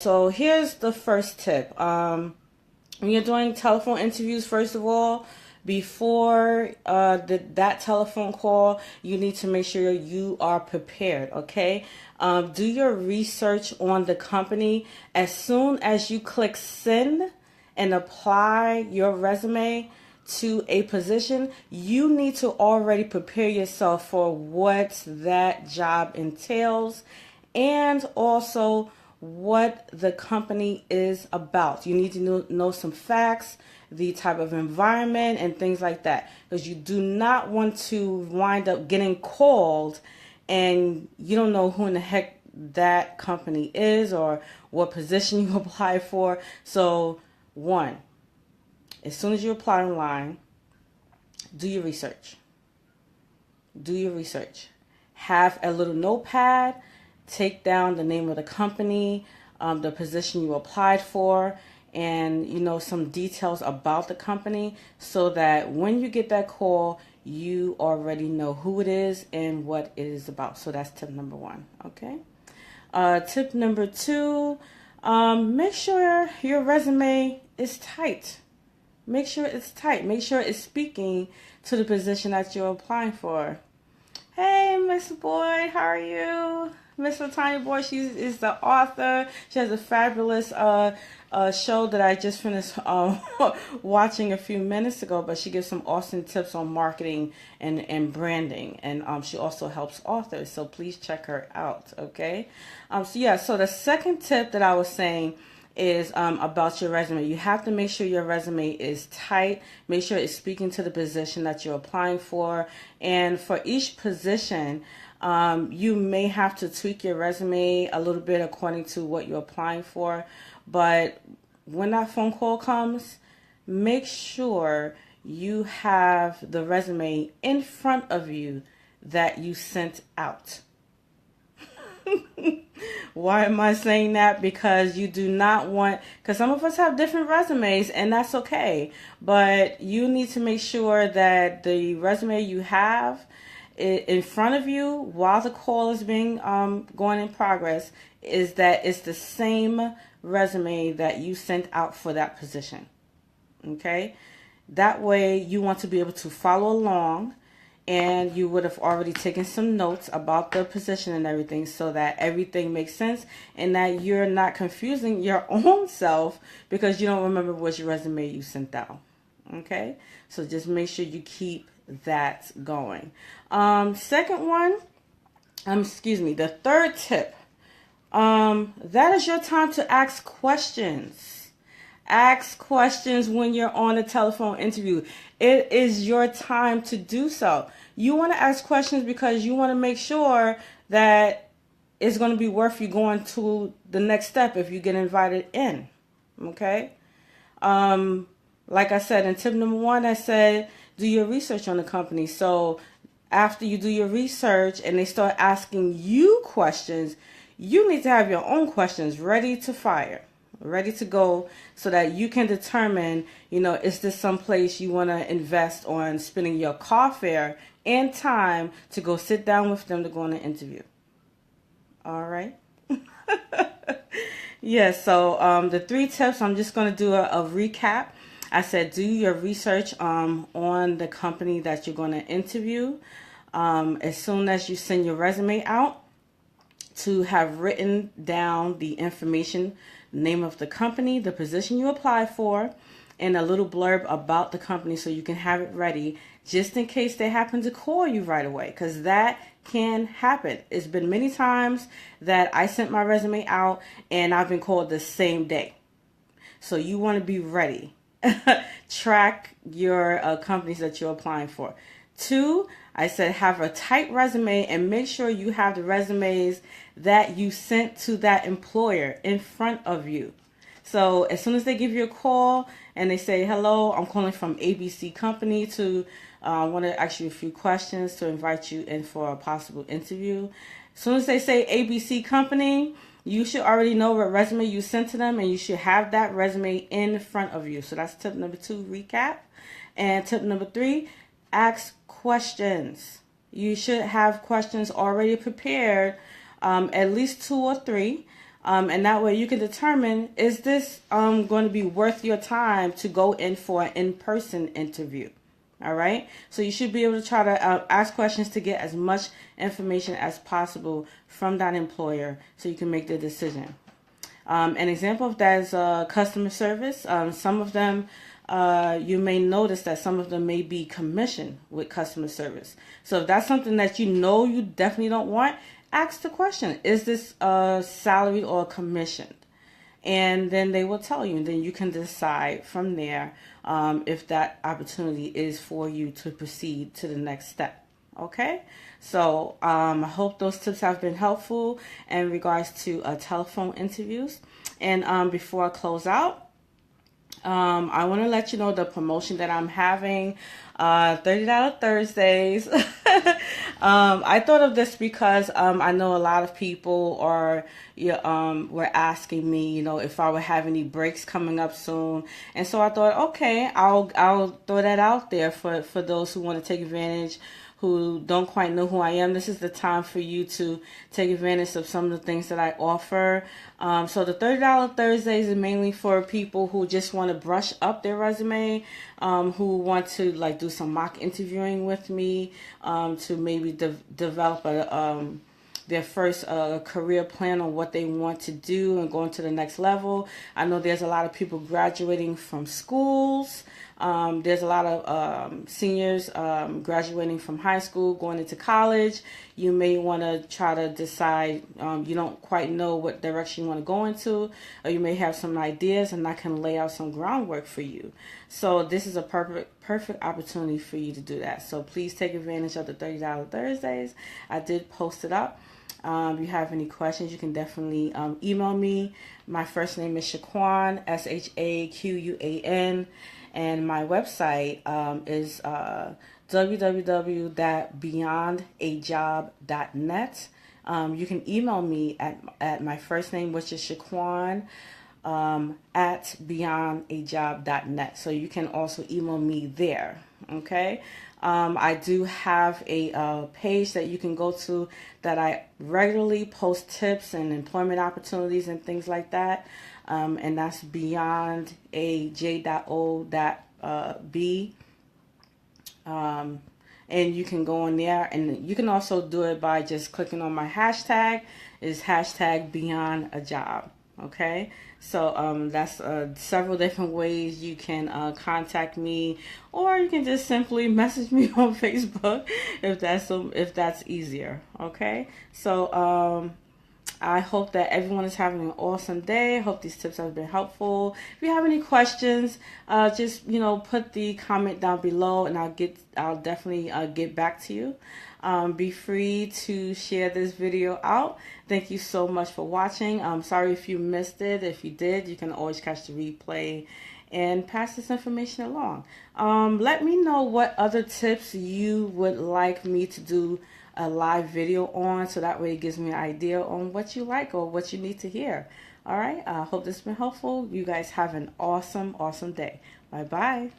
So here's the first tip. When you're doing telephone interviews, first of all, before that telephone call, you need to make sure you are prepared, okay? Do your research on the company. As soon as you click send and apply your resume to a position, you need to already prepare yourself for what that job entails and also what the company is about. You need to know some facts, the type of environment, and things like that, because you do not want to wind up getting called and you don't know who in the heck that company is or what position you apply for. So, one, as soon as you apply online, do your research. Do your research. Have a little notepad. Take down the name of the company, the position you applied for, and some details about the company, so that when you get that call, you already know who it is and what it is about. So that's tip number one. Okay. Tip number two, make sure your resume is tight. Make sure it's tight. Make sure it's speaking to the position that you're applying for. Hey, Miss Boyd, how are you? Miss Latanya Boyd, she is the author. She has a fabulous show that I just finished watching a few minutes ago, but she gives some awesome tips on marketing and branding. And she also helps authors, so please check her out, okay? So the second tip that I was saying is about your resume. You have to make sure your resume is tight. Make sure it's speaking to the position that you're applying for. And for each position, you may have to tweak your resume a little bit according to what you're applying for. But when that phone call comes, make sure you have the resume in front of you that you sent out. Why am I saying that? Because you do not want, because some of us have different resumes and that's okay. But you need to make sure that the resume you have in front of you while the call is being going in progress is that it's the same resume that you sent out for that position. Okay? That way you want to be able to follow along, and you would have already taken some notes about the position and everything, so that everything makes sense and that you're not confusing your own self because you don't remember which resume you sent out. Okay? So just make sure you keep that going. Second one, the third tip, that is your time to ask questions. Ask questions when you're on a telephone interview. It is your time to do so. You want to ask questions because you want to make sure that it's going to be worth you going to the next step if you get invited in. Okay? Like I said, in tip number one, I said do your research on the company. So after you do your research and they start asking you questions, you need to have your own questions ready to fire, ready to go, so that you can determine, is this someplace you want to invest on spending your car fare and time to go sit down with them to go on an interview. All right. So the three tips, I'm just going to do a recap. I said do your research on the company that you're going to interview. As soon as you send your resume out, to have written down the information, name of the company, the position you apply for, and a little blurb about the company so you can have it ready just in case they happen to call you right away, because that can happen. It's been many times that I sent my resume out and I've been called the same day. So you want to be ready. Track your companies that you're applying for. Two, I said have a tight resume and make sure you have the resumes that you sent to that employer in front of you. So as soon as they give you a call and they say, hello, I'm calling from ABC Company to want to ask you a few questions to invite you in for a possible interview. As soon as they say ABC Company, you should already know what resume you sent to them, and you should have that resume in front of you. So that's tip number two, recap. And tip number three, ask questions. You should have questions already prepared, at least 2 or 3. And that way you can determine, is this going to be worth your time to go in for an in-person interview? All right. So you should be able to try to ask questions to get as much information as possible from that employer so you can make the decision. An example of that is customer service. Some of them, you may notice that some of them may be commissioned with customer service. So if that's something that you definitely don't want, ask the question, is this salary or commissioned? And then they will tell you, and then you can decide from there if that opportunity is for you to proceed to the next step. Okay, so I hope those tips have been helpful in regards to telephone interviews. And before I close out, I want to let you know the promotion that I'm having, $30 Thursdays. I thought of this because I know a lot of people were asking me, if I would have any breaks coming up soon, and so I thought, okay, I'll throw that out there for those who want to take advantage, who don't quite know who I am. This is the time for you to take advantage of some of the things that I offer. So the $30 Thursdays is mainly for people who just want to brush up their resume, who want to do some mock interviewing with me, to maybe develop their first career plan on what they want to do and going to the next level. I know there's a lot of people graduating from schools. There's a lot of seniors graduating from high school, going into college. You may want to try to decide, you don't quite know what direction you want to go into, or you may have some ideas, and I can lay out some groundwork for you. So this is a perfect opportunity for you to do that. So please take advantage of the $30 Thursdays. I did post it up. If you have any questions, you can definitely email me. My first name is Shaquan, SHAQUAN, and my website is www.beyondajob.net. You can email me at my first name, which is Shaquan, at beyondajob.net. So you can also email me there. Okay. I do have a page that you can go to that I regularly post tips and employment opportunities and things like that. And that's beyondaj.o.b. And you can go in there, and you can also do it by just clicking on my hashtag, is hashtag beyond a job. Okay, so that's several different ways you can contact me, or you can just simply message me on Facebook if that's easier. Okay, so I hope that everyone is having an awesome day. I hope these tips have been helpful. If you have any questions, just put the comment down below, and I'll definitely get back to you. Be free to share this video out. Thank you so much for watching. I'm sorry if you missed it. If you did, you can always catch the replay and pass this information along. Let me know what other tips you would like me to do a live video on, so that way it gives me an idea on what you like or what you need to hear. All right, I hope this has been helpful. You guys have an awesome day. Bye bye.